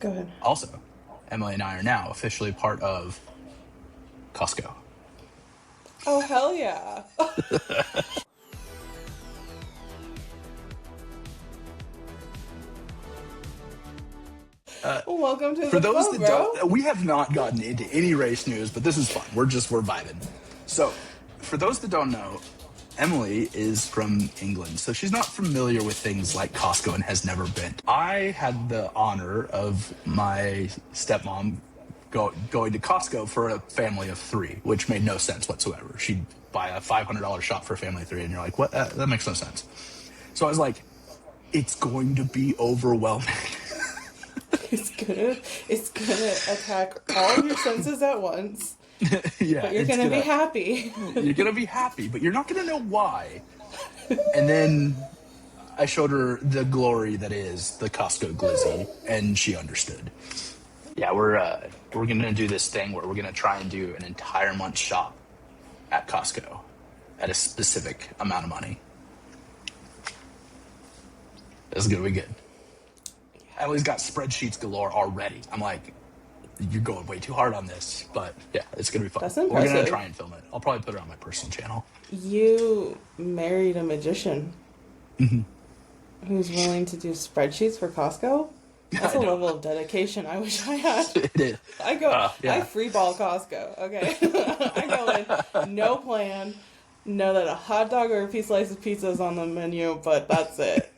Go ahead. Also, Emily and I are now officially part of Costco. Oh, hell yeah. Welcome to For the those club, that bro. don't, we have not gotten into any race news, but this is fun. We're vibing. So, for those that don't know, Emily is from England, so she's not familiar with things like Costco and has never been. I had the honor of my stepmom going to Costco for a family of three, which made no sense whatsoever. She'd buy a $500 shop for a family of three, and you're like, what? That makes no sense. So I was like, it's going to be overwhelming. It's gonna it's gonna attack all of your senses at once, Yeah, but you're it's gonna be gonna. happy. You're gonna be happy, but you're not gonna know why. And then I showed her the glory that is the Costco glizzy, and she understood. Yeah, we're gonna do this thing where we're gonna try and do an entire month shop at Costco at a specific amount of money. This is gonna be good. Emily's got spreadsheets galore already. I'm like, you're going way too hard on this, but yeah, it's gonna be fun. That's We're gonna impressive. try and film it. I'll probably put it on my personal channel. You married a magician who's willing to do spreadsheets for Costco? That's I a know. level of dedication I wish I had. It is. I Yeah. freeball Costco, okay? I go in, no plan, know that a hot dog or a piece slice of pizza is on the menu, but that's it.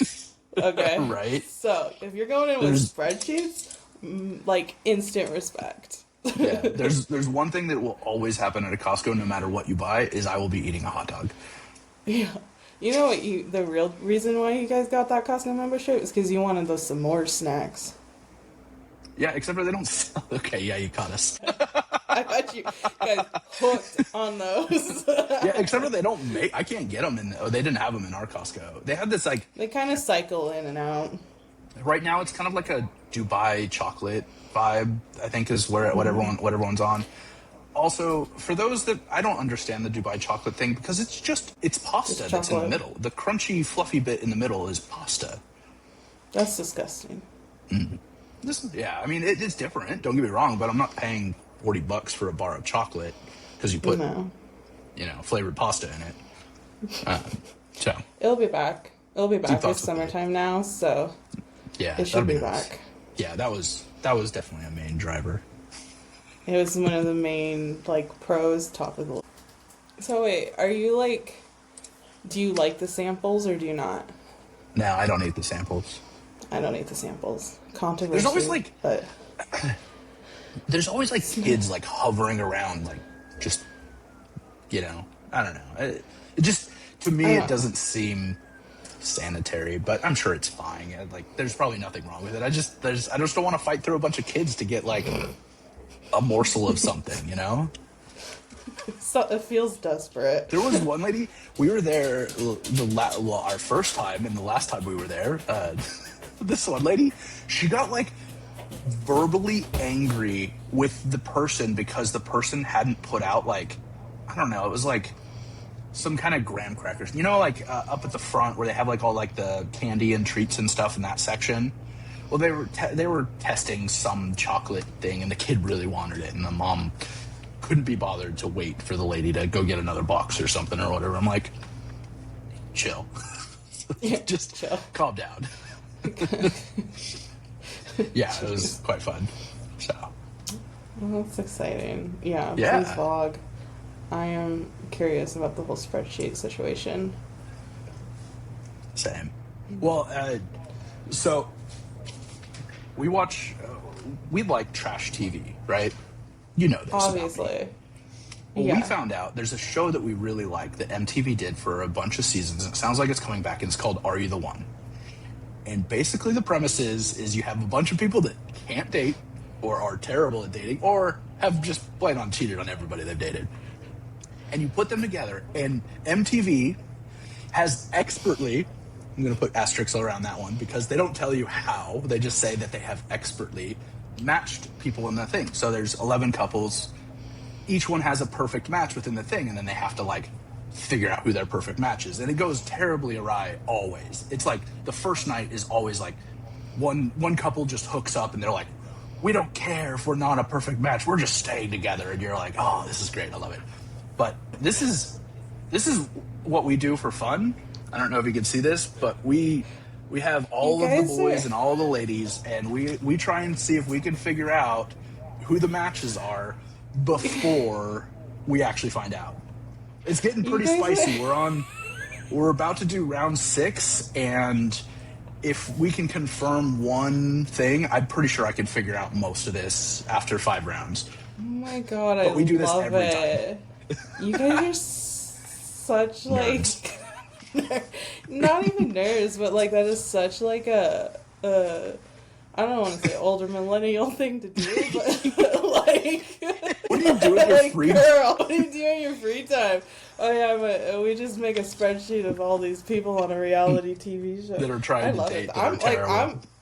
Okay? Right? So, if you're going in with There's spreadsheets, like instant respect. yeah, there's one thing that will always happen at a Costco no matter what you buy is I will be eating a hot dog. Yeah. You know what the real reason why you guys got that Costco membership is because you wanted those s'more snacks. Yeah, except for they don't sell. Okay, yeah, you caught us. I got you guys hooked on those. Yeah, except for they don't make. I can't get them in. Oh, they didn't have them in our Costco. They had this like They kind of cycle in and out. right now. It's kind of like a Dubai chocolate vibe. I think is where what everyone's on. Also, for those that I don't understand the Dubai chocolate thing because it's pasta It's that's in the chocolate. middle. The crunchy, fluffy bit in the middle is pasta. That's disgusting. Yeah, I mean, it's different. Don't get me wrong, but I'm not paying $40 for a bar of chocolate because you put, No. flavored pasta in it. So, It'll be back. It'll be back. thoughts It's with it? summertime now, so yeah, it should that'd be nice. back. Yeah, that was definitely a main driver. It was one of the main like pros topical. So wait, are you like do you like the samples or do you not? Now I don't eat the samples. I don't eat the samples. Controversy. There's always like but kids like hovering around, like just I don't know. It just to me it doesn't seem sanitary, but I'm sure it's fine. Like there's probably nothing wrong with it. I just don't want to fight through a bunch of kids to get like a morsel of something, so it feels desperate. There was one lady. We were there our first time, and the last time we were there. This one lady, she got like verbally angry with the person because the person hadn't put out like I don't know. It was like some kind of graham crackers. Like up at the front where they have like all like the candy and treats and stuff in that section. Well, they were testing some chocolate thing, and the kid really wanted it, and the mom couldn't be bothered to wait for the lady to go get another box or something or whatever. I'm like, chill, just Chill. calm down. Yeah, it was quite fun. So Well, that's exciting. Yeah, Yeah. please vlog. I am curious about the whole spreadsheet situation. same. Well, so we watch. We like trash TV, right? You know this. about me. Obviously. Well, Yeah. we found out there's a show that we really like that MTV did for a bunch of seasons. And it sounds like it's coming back, and it's called Are You the One? And basically, the premise is you have a bunch of people that can't date, or are terrible at dating, or have just plain on cheated on everybody they've dated. And you put them together, and MTV has expertly, I'm going to put asterisks around that one because they don't tell you how. They just say that they have expertly matched people in the thing. So there's 11 couples. Each one has a perfect match within the thing, and then they have to like figure out who their perfect match is. And it goes terribly awry always. It's like the first night is always like one couple just hooks up and they're like, we don't care if we're not a perfect match. We're just staying together. And you're like, oh, this is great. I love it. But this is what we do for fun. I don't know if you can see this, but we have all of the boys and all the ladies, and we try and see if we can figure out who the matches are before we actually find out. It's getting pretty spicy. We're about to do round 6, and if we can confirm one thing, I'm pretty sure I can figure out most of this after 5 rounds. Oh my god, I but we do this love every it. Time. You guys are such like not even nerds, but like that is such like a I don't want to say older millennial thing to do, but like what do you do in your free time? Girl, what do you do in your free time? Oh yeah, we just make a spreadsheet of all these people on a reality TV show that are trying to date.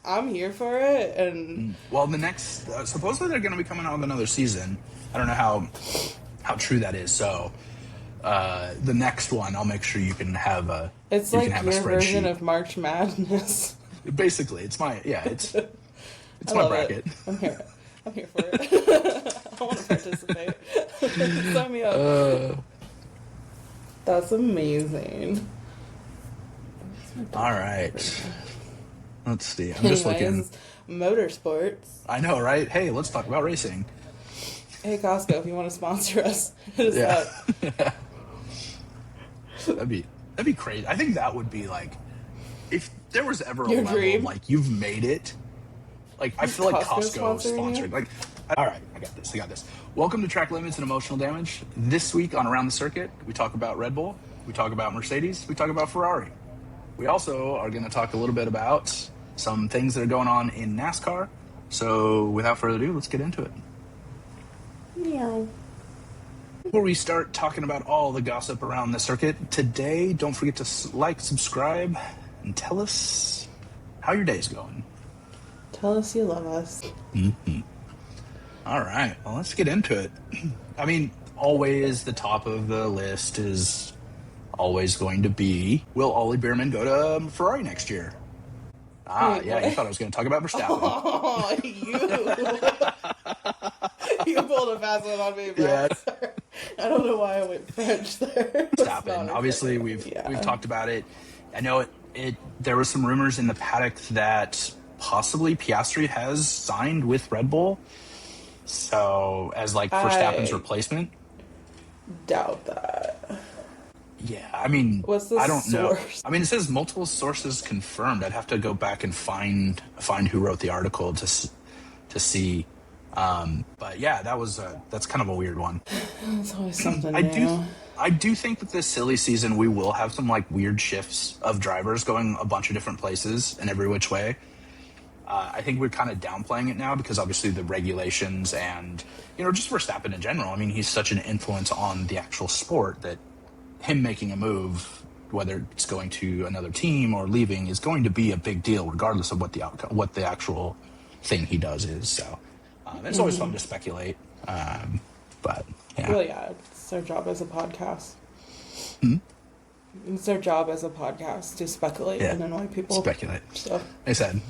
I'm here for it, and well, the next supposedly they're going to be coming out with another season. I don't know how true that is. So the next one, I'll make sure you can have a. It's like your version of March Madness. Basically, it's my it's my bracket. I'm here for it. I want to participate. Sign me up. That's amazing. All right. Let's see. I'm just looking. Motorsports. I know, right? Hey, let's talk about racing. Hey, Costco, if you want to sponsor us, hit us up. That'd be crazy. I think that would be like, if there was ever a Your level dream? of like you've made it. Like I feel like Costco sponsored. Like, all right, I got this. Welcome to Track Limits and Emotional Damage. This week on Around the Circuit, we talk about Red Bull, we talk about Mercedes, we talk about Ferrari. We also are going to talk a little bit about some things that are going on in NASCAR. So without further ado, let's get into it. Yeah. Before we start talking about all the gossip around the circuit, today, don't forget to like, subscribe, and tell us how your day's going. Tell us you love us. Mm-hmm. All right, well, let's get into it. I mean, always the top of the list is always going to be, will Ollie Beerman go to Ferrari next year? Wait, yeah, what? You thought I was going to talk about Verstappen. Oh, you pulled a fast one on me, bro. Yeah. I don't know why I went French there. Verstappen. Obviously, we've talked about it. I know it. There were some rumors in the paddock that possibly Piastri has signed with Red Bull, so as like Verstappen's replacement. Doubt that. Yeah, I mean, what's the I don't know. source? I mean, it says multiple sources confirmed. I'd have to go back and find who wrote the article to see. But yeah, that's kind of a weird one. It's always something I do think that this silly season we will have some like weird shifts of drivers going a bunch of different places and every which way. I think we're kind of downplaying it now because obviously the regulations and just Verstappen in general. I mean, he's such an influence on the actual sport that him making a move, whether it's going to another team or leaving, is going to be a big deal regardless of what the outcome, what the actual thing he does is. So it's always fun to speculate. But yeah. Well, yeah, it's their job as a podcast. It's their job as a podcast to speculate and annoy people. Speculate. So. Like I said,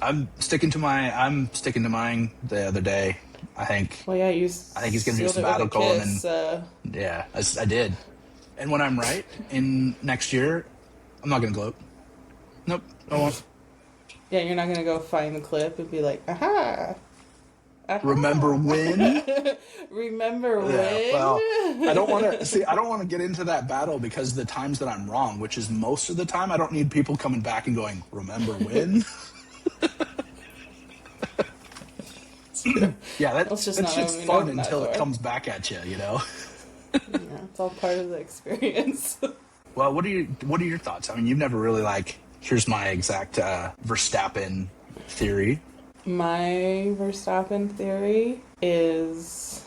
I'm sticking to mine the other day. I think. Well, yeah, I think he's going to do some article and then. I did. And when I'm right in next year, I'm not going to gloat. Nope, I won't. Yeah, you're not going to go find the clip and be like, aha. Remember when? Remember when? Well, I don't want to get into that battle because the times that I'm wrong, which is most of the time, I don't need people coming back and going, remember when? Yeah, that's just fun until it comes back at you, Yeah, it's all part of the experience. Well, what are your thoughts? I mean, you've never really here's my exact Verstappen theory. My Verstappen theory is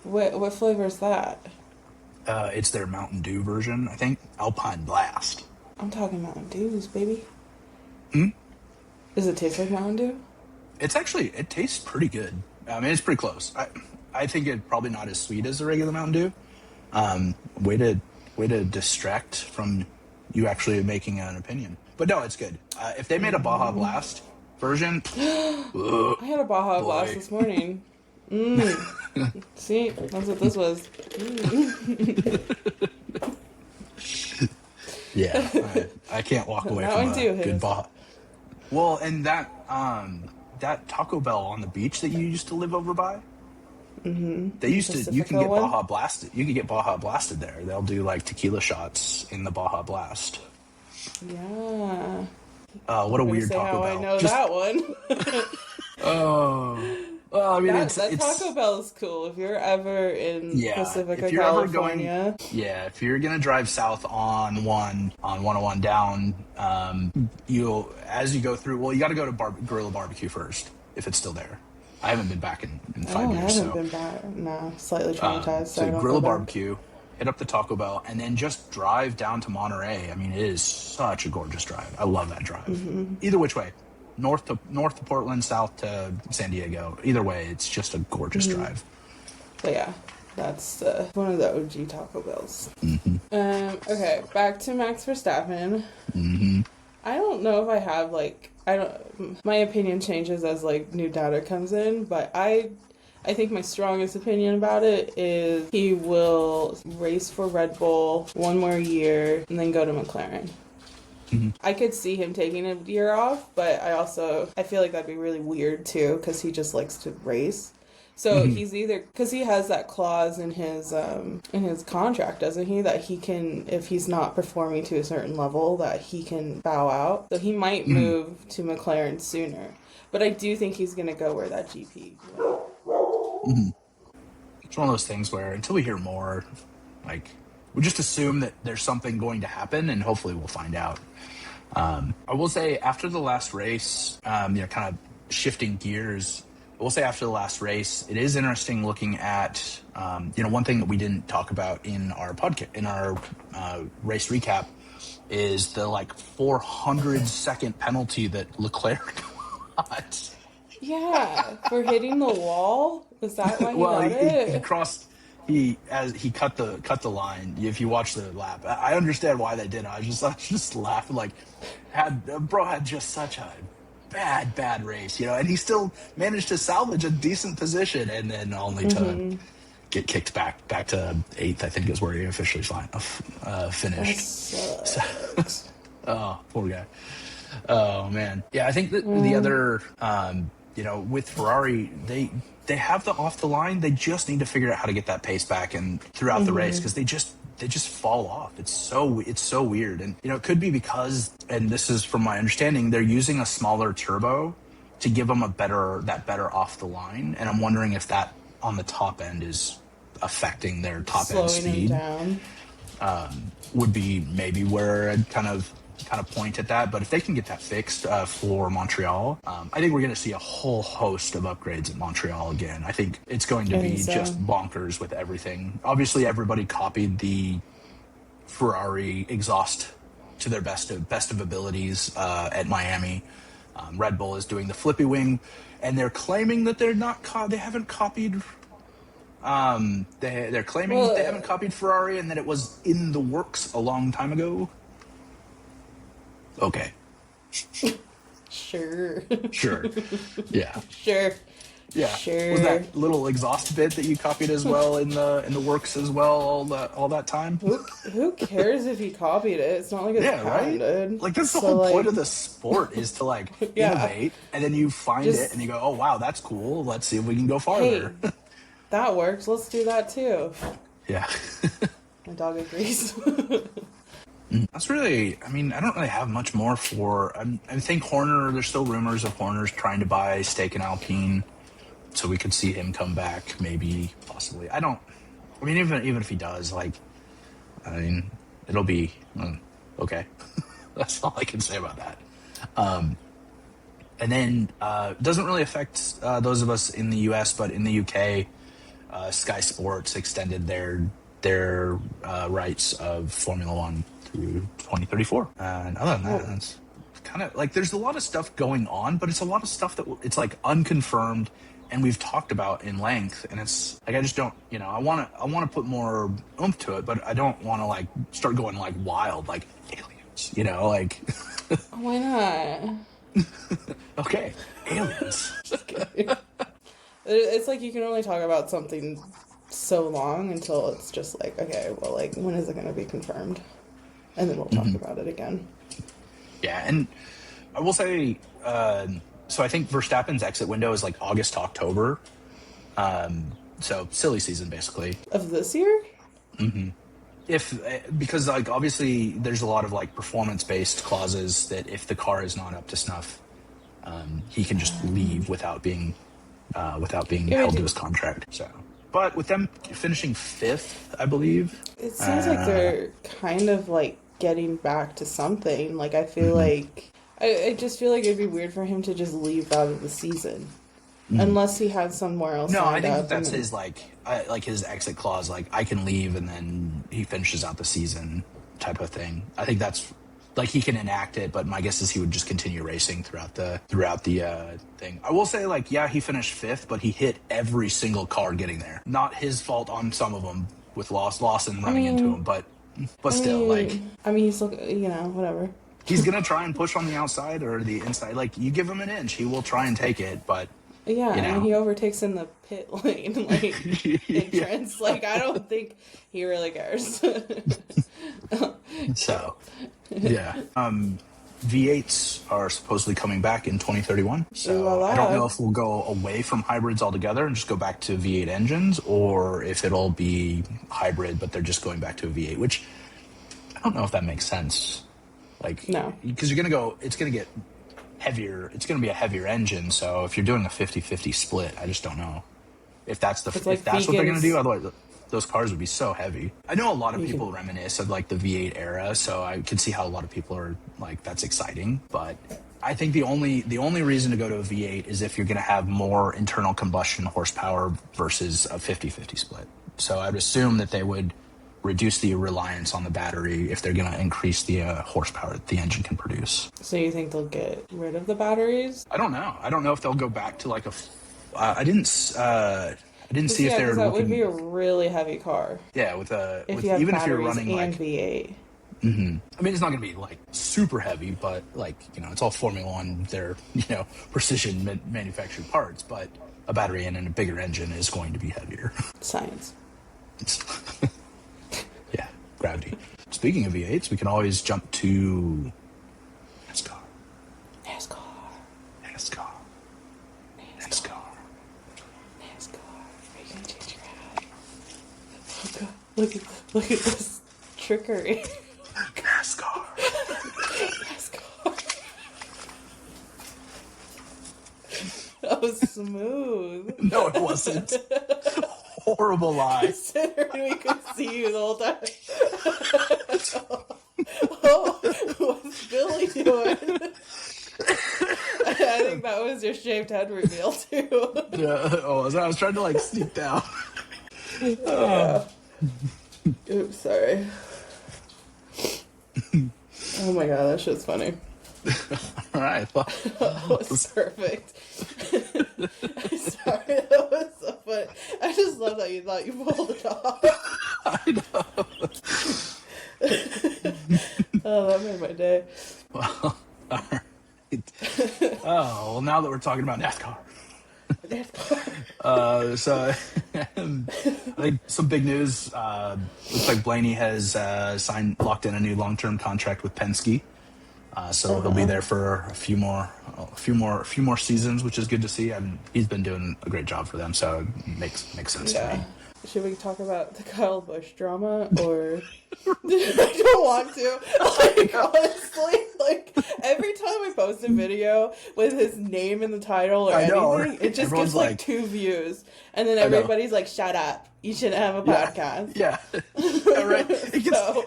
what flavor is that? It's their Mountain Dew version, I think. Alpine Blast. I'm talking Mountain Dews, baby. Hmm? Does it taste like Mountain Dew? It tastes pretty good. I mean, it's pretty close. I think it's probably not as sweet as the regular Mountain Dew. Way to distract from you actually making an opinion. But no, it's good. If they made a Baja Blast, version. I had a Baja Blast this morning. See, that's what this was. Yeah, I can't walk away That from one a too, good his. Baja. Well, and that Taco Bell on the beach that you used to live over by. They used to. You can Pacifico get one? Baja blasted. You can get Baja blasted there. They'll do like tequila shots in the Baja Blast. Yeah. What a I'm gonna weird say Taco how Bell. I know that one. Oh, well, I mean, that it's Taco Bell is cool. If you're ever in yeah. Pacifica, If you're ever California. if you're gonna drive south on 101 down, you'll as you go through. Well, you got to go to Gorilla Barbecue first if it's still there. I haven't been back in 5 I years, haven't so been back. No, slightly traumatized. So I so don't Gorilla go back. Barbecue, hit up the Taco Bell, and then just drive down to Monterey. I mean, it is such a gorgeous drive. I love that drive. Either which way, north to Portland, south to San Diego. Either way, it's just a gorgeous drive. But yeah, that's one of the OG Taco Bells. Okay, back to Max Verstappen. I don't know if I have my opinion changes as like new data comes in, but I think my strongest opinion about it is he will race for Red Bull one more year and then go to McLaren. I could see him taking a year off, but I feel like that'd be really weird too because he just likes to race. So he's either because he has that clause in his contract, doesn't he? That he can, if he's not performing to a certain level, that he can bow out. So he might move to McLaren sooner. But I do think he's gonna go where that GP. It's one of those things where until we hear more, like we just assume that there's something going to happen, and hopefully we'll find out. I will say after the last race, kind of shifting gears. I will say after the last race, it is interesting looking at, one thing that we didn't talk about in our podcast, in our race recap, is the 400-second penalty that Leclerc got. Yeah, for hitting the wall. Is that why he got it? He crossed. He cut the line. If you watch the lap, I understand why they did it. I was just laughing. Bro had just such a bad race, and he still managed to salvage a decent position, and then only to get kicked back to 8th. I think is where he officially finished. So, oh, poor guy. Oh man, yeah. I think that the other, with Ferrari, they have the off the line. They just need to figure out how to get that pace back and throughout the race because they just fall off. It's so weird. And, it could be because, and this is from my understanding, they're using a smaller turbo to give them better off the line. And I'm wondering if that on the top end is affecting their top end speed. Slowing down. Would be maybe where I'd kind of point at that. But if they can get that fixed for Montreal, I think we're going to see a whole host of upgrades at Montreal again. I think it's going to be just bonkers with everything. Obviously, everybody copied the Ferrari exhaust to their best of abilities at Miami. Red Bull is doing the flippy wing, and they're claiming that they haven't copied. They're claiming that they haven't copied Ferrari and that it was in the works a long time ago. Okay. Sure. Yeah. Sure. Yeah. Sure. Was that little exhaust bit that you copied as well in the works as well all that time? Who cares if he copied it? It's not like it's patented. Right? That's the whole point of the sport is to innovate, and then you find it and you go, oh wow, that's cool. Let's see if we can go farther. Hey, that works. Let's do that too. Yeah. My dog agrees. That's really, I don't really have much more for, I think Horner, there's still rumors of Horner's trying to buy stake in Alpine, so we could see him come back, maybe, possibly. Even if he does, it'll be, okay. That's all I can say about that. And then, it doesn't really affect those of us in the US, but in the UK, Sky Sports extended their rights of Formula One through 2034. And other than that, it's kind of there's a lot of stuff going on, but it's a lot of stuff that it's unconfirmed, and we've talked about in length. And it's I just don't, I want to put more oomph to it, but I don't want to start going wild, aliens, Why not? Okay, aliens. Just kidding. It's like you can only talk about something so long until it's just like, okay, well, like, when is it going to be confirmed? And then we'll talk about it again. Yeah, and I will say, so I think Verstappen's exit window is like August to October. So silly season, basically. Of this year? Because like obviously there's a lot of like performance-based clauses that if the car is not up to snuff, he can just leave without being held to his contract. So, but with them finishing 5th, I believe, it seems like they're kind of like getting back to something. Like I feel like I just feel like it'd be weird for him to just leave out of the season. Unless he had somewhere else. No, I think up that's his like his exit clause. Like I can leave and then he finishes out the season, type of thing. I think that's like he can enact it, but my guess is he would just continue racing throughout the thing. I will say, like, yeah, he finished 5th, but he hit every single car getting there. Not his fault on some of them with Lawson running into him, but still, he's looking, whatever. He's gonna try and push on the outside or the inside. Like you give him an inch, he will try and take it, but. Yeah, and he overtakes in the pit lane, like, entrance. Like, I don't think he really cares. So, yeah. V8s are supposedly coming back in 2031. So, I don't know if we'll go away from hybrids altogether and just go back to V8 engines, or if it'll be hybrid, but they're just going back to a V8, which I don't know if that makes sense. Like, no. Because it's going to get heavier. It's going to be a heavier engine, so if you're doing a 50-50 split, I just don't know if that's what they're going to do. Otherwise those cars would be so heavy. I know a lot of people reminisce of like the V8 era, so I can see how a lot of people are like, that's exciting, but I think the only reason to go to a V8 is if you're going to have more internal combustion horsepower versus a 50-50 split. So I'd assume that they would reduce the reliance on the battery if they're going to increase the horsepower that the engine can produce. So you think they'll get rid of the batteries? I don't know. I don't know if they'll go back to like I didn't see if they're that would be a really heavy car. Yeah, even if you're running like V8. I mean, it's not going to be like super heavy, but like, it's all Formula One. They're, precision manufactured parts, but a battery and a bigger engine is going to be heavier. Science. Yeah, gravity. Speaking of V8s, we can always jump to NASCAR. NASCAR. Are you gonna change your hat? Oh God! Look at this trickery. NASCAR. That was smooth. No, it wasn't. Horrible lie. Considering we could see you the whole time. Oh, what's Billy doing? I think that was your shaved head reveal too. Yeah. Oh, I was trying to like sneak down. Oops, sorry. Oh my God, that shit's funny. All right. Well, that was perfect. Sorry, that was so funny. I just love that you thought you pulled it off. I know. Oh, that made my day. Well, all right. Oh, well, now that we're talking about NASCAR. So I think some big news. Looks like Blaney has locked in a new long-term contract with Penske. So he'll be there for a few more seasons, which is good to see. He's been doing a great job for them, so it makes sense to me. Should we talk about the Kyle Busch drama, or I don't want to. Like, honestly, like every time I post a video with his name in the title or anything, it just gets like 2 views, and then everybody's like, "Shut up! You shouldn't have a podcast." Yeah, right. It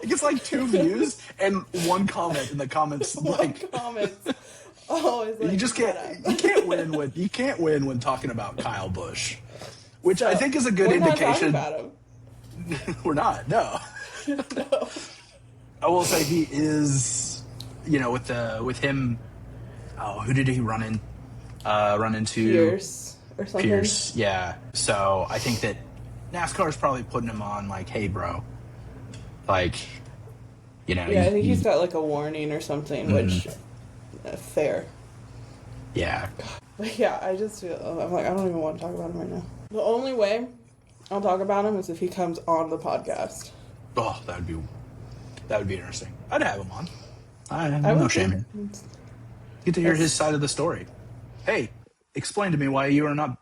gets like 2 views and 1 comment in the comments. Comments. Oh, it's like, you just can't win when talking about Kyle Busch. Which I think is a good indication. We're not talking about him. We're not, no. No. I will say he is, with him. Oh, who did he run into? Pierce or something. Pierce, yeah. So I think that NASCAR is probably putting him on like, hey, bro, like, Yeah, I think he's got like a warning or something, which fair. Yeah. But yeah, I just feel, I'm like, I don't even want to talk about him right now. The only way I'll talk about him is if he comes on the podcast. Oh, that would be interesting. I'd have him on. I have I no would shame too. here. Get to hear his side of the story. Hey, explain to me why you're not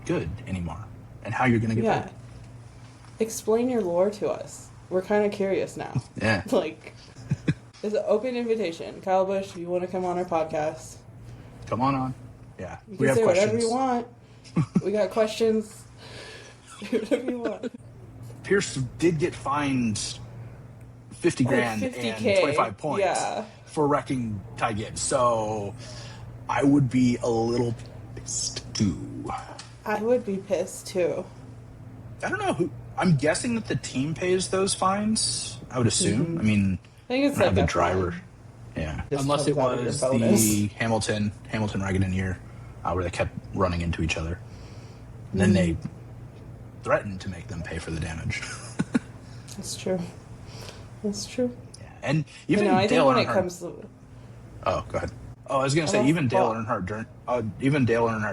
good anymore, and how you're gonna get better. Explain your lore to us. We're kind of curious now. Yeah. Like, it's an open invitation. Kyle Busch, if you want to come on our podcast, come on. Yeah, you can say whatever you want. We got questions. Whatever you want. Pierce did get fined 50 grand and 25 points for wrecking Ty Gibbs, so I would be a little pissed too. I would be pissed too. I don't know who. I'm guessing that the team pays those fines. I would assume. Mm-hmm. I mean, I think it's like the driver. Fine. Yeah, just unless it was the Hamilton Raikkonen year, where they kept running into each other. And then they threatened to make them pay for the damage. That's true. That's true. Yeah. And even I Dale think when Earnhardt. It comes to... Oh, go ahead. Oh, I was gonna say even Dale Earnhardt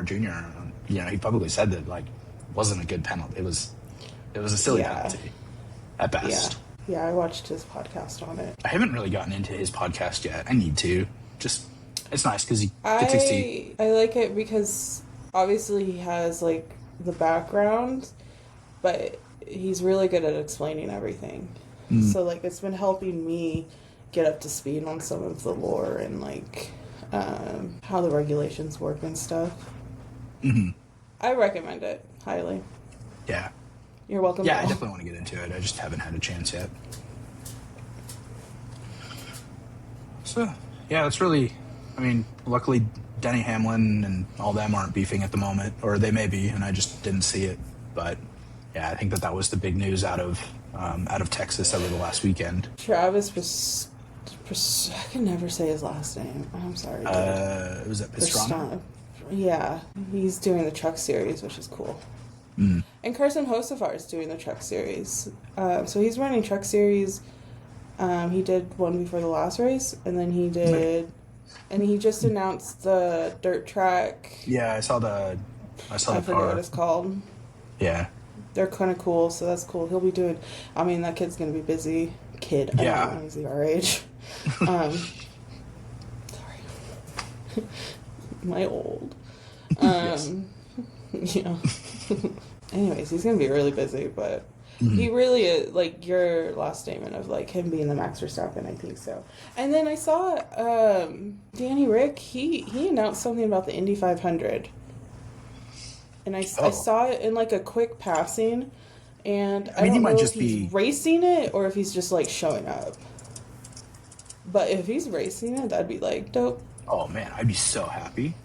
Jr. He publicly said that like wasn't a good penalty. It was a silly penalty at best. Yeah, I watched his podcast on it. I haven't really gotten into his podcast yet. I need to. Just it's nice because he gets to see. I like it because obviously he has like the background, but he's really good at explaining everything. So like it's been helping me get up to speed on some of the lore and like how the regulations work and stuff. Mm-hmm. I recommend it highly. Yeah. You're welcome. Yeah, I definitely want to get into it. I just haven't had a chance yet. So, yeah, it's really... I mean, luckily Denny Hamlin and all them aren't beefing at the moment. Or they may be, and I just didn't see it. But, yeah, I think that was the big news out of Texas over the last weekend. Travis I can never say his last name. I'm sorry. Was that Pastrana? Yeah, he's doing the Truck Series, which is cool. Mm. And Carson Hocevar is doing the Truck Series. So he's running Truck Series. He did one before the last race, and then he did... And he just announced the dirt track. Yeah, I saw the car. I forget what it's called. Yeah. They're kind of cool, so that's cool. He'll be doing... I mean, that kid's going to be busy. I don't know, he's our age. Sorry. My old. Yes. Yeah. Anyways, he's going to be really busy, but he really is, like, your last statement of, like, him being the Max Verstappen, I think so. And then I saw Danny Rick, he announced something about the Indy 500. And I saw it in, like, a quick passing, and I don't know if he's racing it or if he's just, like, showing up. But if he's racing it, that'd be, like, dope. Oh, man, I'd be so happy.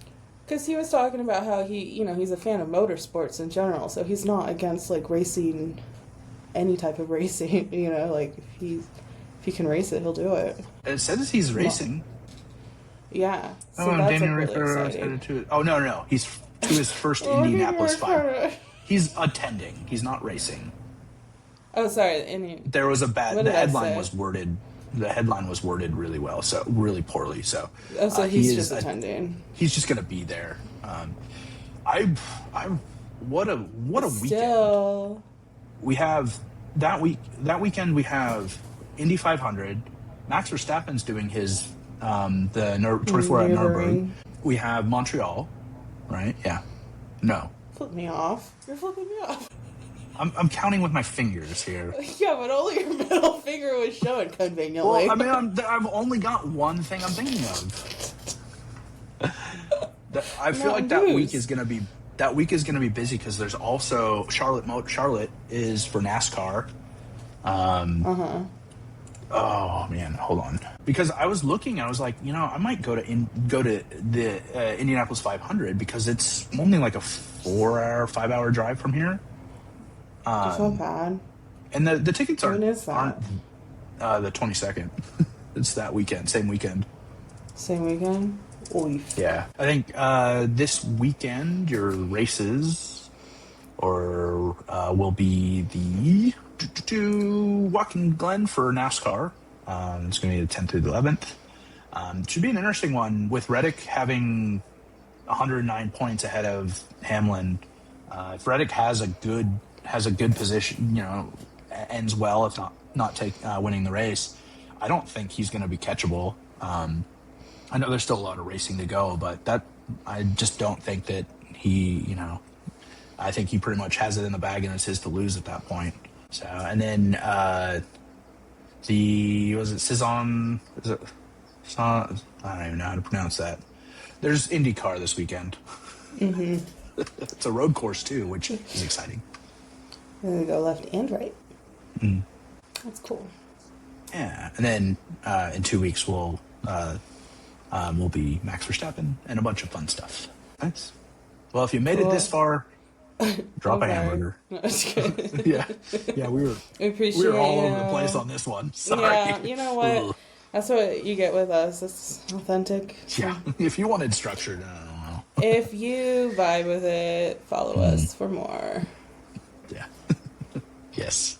Because he was talking about how he's a fan of motorsports in general, so he's not against, like, racing, any type of racing, like, if he can race it, he'll do it. It says he's racing. Yeah. So that's Danny really exciting. No. He's to his first Indianapolis 500. He's attending. He's not racing. Oh, sorry. There was a bad... The headline was worded... The headline was worded really well, so really poorly. So, he's just attending. He's just going to be there. What a weekend. We have that weekend. We have Indy 500. Max Verstappen's doing his the 24 at Nürburgring. We have Montreal, right? Yeah. No. Flip me off. You're flipping me off. I'm counting with my fingers here. Yeah, but only your middle finger was showing conveniently. Well, I mean, I've only got one thing I'm thinking of. I feel like that week is gonna be busy because there's also Charlotte is for NASCAR. Oh man, hold on. Because I was looking, I was like, I might go to the Indianapolis 500 because it's only like a 5-hour drive from here. It's not bad. And the tickets aren't the 22nd. It's that weekend, same weekend. Same weekend? Oof. Yeah. I think this weekend your races will be the Watkins Glen for NASCAR. It's going to be the 10th through the 11th. Should be an interesting one with Reddick having 109 points ahead of Hamlin. If Reddick has a good position, ends well, if not winning the race, I don't think he's going to be catchable. I know there's still a lot of racing to go, but I just don't think that he, I think he pretty much has it in the bag and it's his to lose at that point. So, and then Cizon? Is it? I don't even know how to pronounce that. There's IndyCar this weekend. Mm-hmm. It's a road course too, which is exciting. And we go left and right. Mm. That's cool. Yeah, and then in 2 weeks we'll be Max Verstappen and a bunch of fun stuff. Nice. Well, if you made it this far, drop a hamburger. No, just kidding. yeah, we were all over the place on this one. Sorry. Yeah, you know what? That's what you get with us. It's authentic. Yeah, if you wanted structured, I don't know. If you vibe with it, follow us for more. Yeah. Yes.